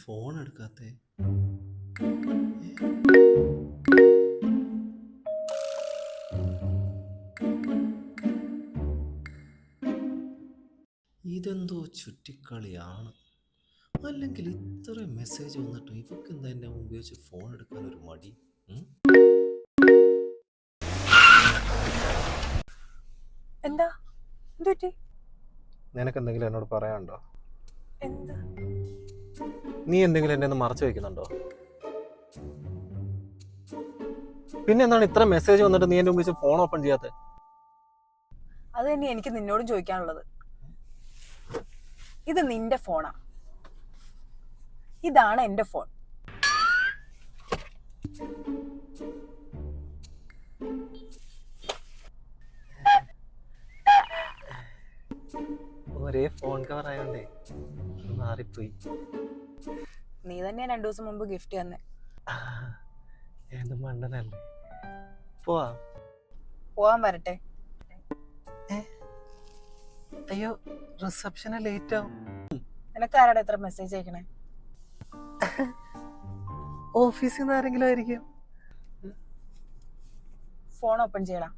Phone എടുക്കാത്തെ? ഇതെന്തോ ചുറ്റിക്കളിയാണ്. അല്ലെങ്കിൽ ഇത്രയും മെസ്സേജ് വന്നിട്ടും ഇവക്ക് എന്താ എന്നെ ഉപയോഗിച്ച് ഫോൺ എടുക്കാൻ ഒരു മടി? എന്താ എന്തുപറ്റി? നിനക്ക് എന്തെങ്കിലും എന്നോട് പറയാനുണ്ടോ? എന്താ? നീ എന്തെങ്കിലും എന്നെ ഒന്ന് മറച്ചു വെക്കുന്നുണ്ടോ? പിന്നെ എന്താണ് ഇത്ര മെസ്സേജ് വന്നിട്ട് നീ എന്നെ ഉപയോഗിച്ച് ഫോൺ ഓപ്പൺ ചെയ്യാത്തെ? അത് തന്നെ എനിക്ക് നിന്നോടും ചോദിക്കാനുള്ളത്. ഇത് നിന്റെ ഫോണാ, ഇതാണ് എന്റെ ഫോൺ. ഒരേ ഫോൺ കവർ ആയോണ്ടേ മാറിപ്പോയി. നീ തന്നെയാ 2 ദിവസം മുമ്പ് ഗിഫ്റ്റ് തന്നെ. ഏത് മണ്ടനല്ലേ. പോവാൻ വരട്ടെ? അയ്യോ, റിസപ്ഷന് ലേറ്റ് ആവും. നിനക്ക് ആരാടാ എത്ര മെസ്സേജ് അയക്കണേ? ഓഫീസിൽ നിന്ന് ആരെങ്കിലും ആയിരിക്കും. ഫോൺ ഓപ്പൺ ചെയ്യണം.